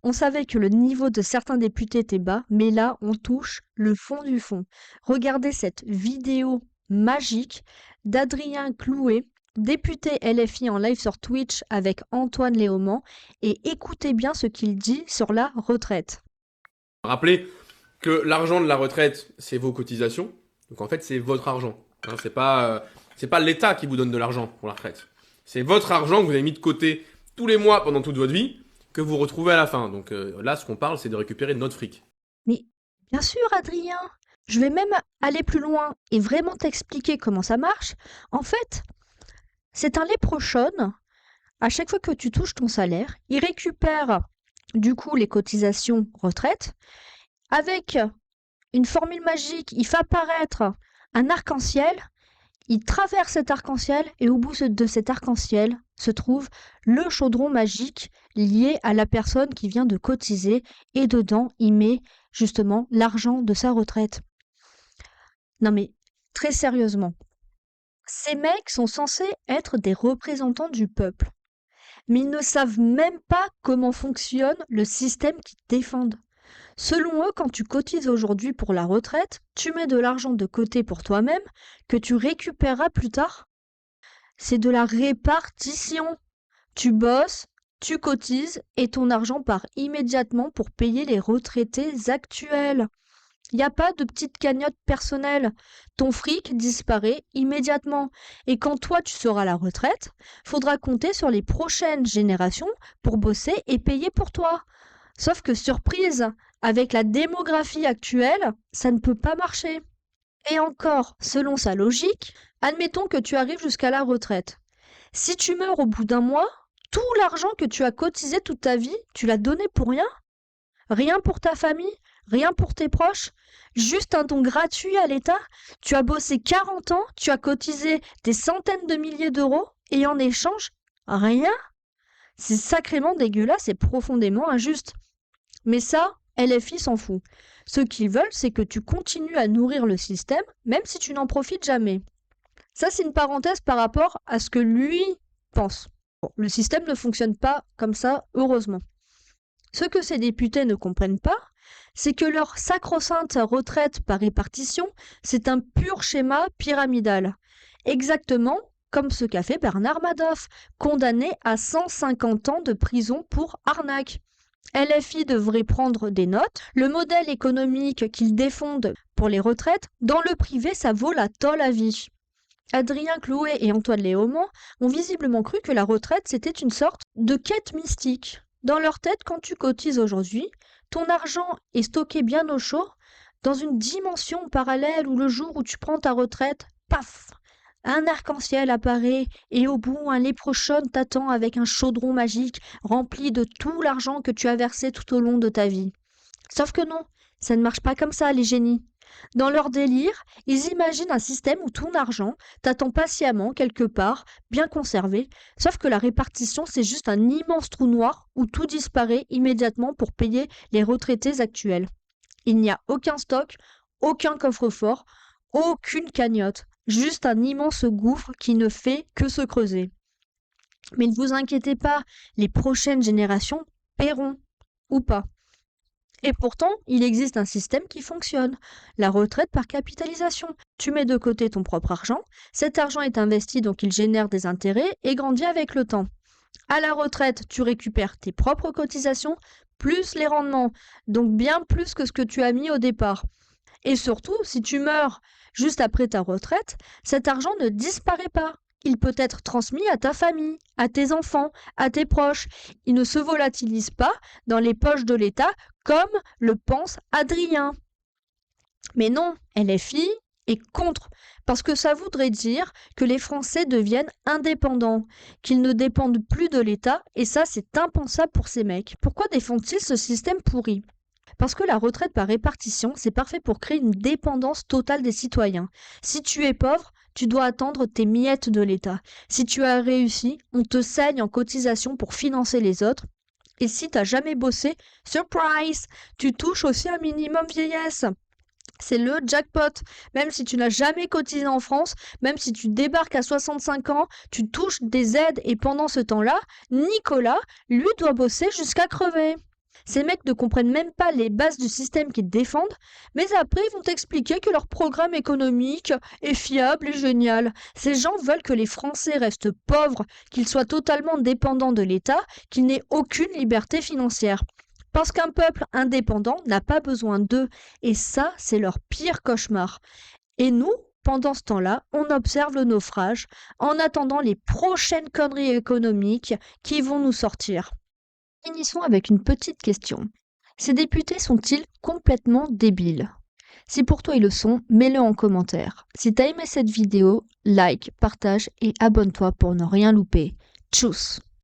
On savait que le niveau de certains députés était bas, mais là, on touche le fond du fond. Regardez cette vidéo magique d'Adrien Clouet, député LFI en live sur Twitch avec Antoine Léaumont, et écoutez bien ce qu'il dit sur la retraite. Rappelez que l'argent de la retraite, c'est vos cotisations. Donc en fait, c'est votre argent. Hein, c'est pas l'État qui vous donne de l'argent pour la retraite. C'est votre argent que vous avez mis de côté tous les mois pendant toute votre vie que vous retrouvez à la fin. Donc là, ce qu'on parle, c'est de récupérer notre fric. Mais bien sûr, Adrien, je vais même aller plus loin et vraiment t'expliquer comment ça marche. En fait, c'est un léprechaune. À chaque fois que tu touches ton salaire, il récupère du coup les cotisations retraite. Avec une formule magique, il fait apparaître un arc-en-ciel. Il traverse cet arc-en-ciel et au bout de cet arc-en-ciel se trouve le chaudron magique lié à la personne qui vient de cotiser et dedans il met justement l'argent de sa retraite. Non mais très sérieusement, ces mecs sont censés être des représentants du peuple, mais ils ne savent même pas comment fonctionne le système qu'ils défendent. Selon eux, quand tu cotises aujourd'hui pour la retraite, tu mets de l'argent de côté pour toi-même que tu récupéreras plus tard. C'est de la répartition. Tu bosses, tu cotises et ton argent part immédiatement pour payer les retraités actuels. Il n'y a pas de petite cagnotte personnelle. Ton fric disparaît immédiatement. Et quand toi tu seras à la retraite, faudra compter sur les prochaines générations pour bosser et payer pour toi. Sauf que surprise, avec la démographie actuelle, ça ne peut pas marcher. Et encore, selon sa logique, admettons que tu arrives jusqu'à la retraite. Si tu meurs au bout d'un mois, tout l'argent que tu as cotisé toute ta vie, tu l'as donné pour rien? Rien pour ta famille? Rien pour tes proches? Juste un don gratuit à l'État? Tu as bossé 40 ans, tu as cotisé des centaines de milliers d'euros et en échange, rien? C'est sacrément dégueulasse et profondément injuste. Mais ça, LFI s'en fout. Ce qu'ils veulent, c'est que tu continues à nourrir le système, même si tu n'en profites jamais. Ça, c'est une parenthèse par rapport à ce que lui pense. Bon, le système ne fonctionne pas comme ça, heureusement. Ce que ces députés ne comprennent pas, c'est que leur sacro-sainte retraite par répartition, c'est un pur schéma pyramidal. Exactement comme ce qu'a fait Bernard Madoff, condamné à 150 ans de prison pour arnaque. LFI devrait prendre des notes. Le modèle économique qu'ils défendent pour les retraites, dans le privé, ça vaut la tôle à vie. Adrien Clouet et Antoine Léaumont ont visiblement cru que la retraite, c'était une sorte de quête mystique. Dans leur tête, quand tu cotises aujourd'hui, ton argent est stocké bien au chaud, dans une dimension parallèle où le jour où tu prends ta retraite, paf, un arc-en-ciel apparaît et au bout, un léprechaune t'attend avec un chaudron magique rempli de tout l'argent que tu as versé tout au long de ta vie. Sauf que non, ça ne marche pas comme ça, les génies. Dans leur délire, ils imaginent un système où ton argent t'attend patiemment quelque part, bien conservé, sauf que la répartition, c'est juste un immense trou noir où tout disparaît immédiatement pour payer les retraités actuels. Il n'y a aucun stock, aucun coffre-fort, aucune cagnotte, juste un immense gouffre qui ne fait que se creuser. Mais ne vous inquiétez pas, les prochaines générations paieront, ou pas. Et pourtant, il existe un système qui fonctionne. La retraite par capitalisation. Tu mets de côté ton propre argent, cet argent est investi donc il génère des intérêts et grandit avec le temps. À la retraite, tu récupères tes propres cotisations plus les rendements, donc bien plus que ce que tu as mis au départ. Et surtout, si tu meurs juste après ta retraite, cet argent ne disparaît pas. Il peut être transmis à ta famille, à tes enfants, à tes proches. Il ne se volatilise pas dans les poches de l'État comme le pense Adrien. Mais non, LFI est contre, parce que ça voudrait dire que les Français deviennent indépendants, qu'ils ne dépendent plus de l'État, et ça c'est impensable pour ces mecs. Pourquoi défendent-ils ce système pourri ? Parce que la retraite par répartition, c'est parfait pour créer une dépendance totale des citoyens. Si tu es pauvre, tu dois attendre tes miettes de l'État. Si tu as réussi, on te saigne en cotisation pour financer les autres. Et si t'as jamais bossé, surprise, tu touches aussi un minimum vieillesse. C'est le jackpot. Même si tu n'as jamais cotisé en France, même si tu débarques à 65 ans, tu touches des aides et pendant ce temps-là, Nicolas, lui, doit bosser jusqu'à crever. Ces mecs ne comprennent même pas les bases du système qu'ils défendent, mais après ils vont t'expliquer que leur programme économique est fiable et génial. Ces gens veulent que les Français restent pauvres, qu'ils soient totalement dépendants de l'État, qu'ils n'aient aucune liberté financière. Parce qu'un peuple indépendant n'a pas besoin d'eux, et ça, c'est leur pire cauchemar. Et nous, pendant ce temps-là, on observe le naufrage en attendant les prochaines conneries économiques qui vont nous sortir. Finissons avec une petite question. Ces députés sont-ils complètement débiles? Si pour toi ils le sont, mets-le en commentaire. Si t'as aimé cette vidéo, like, partage et abonne-toi pour ne rien louper. Tchuss!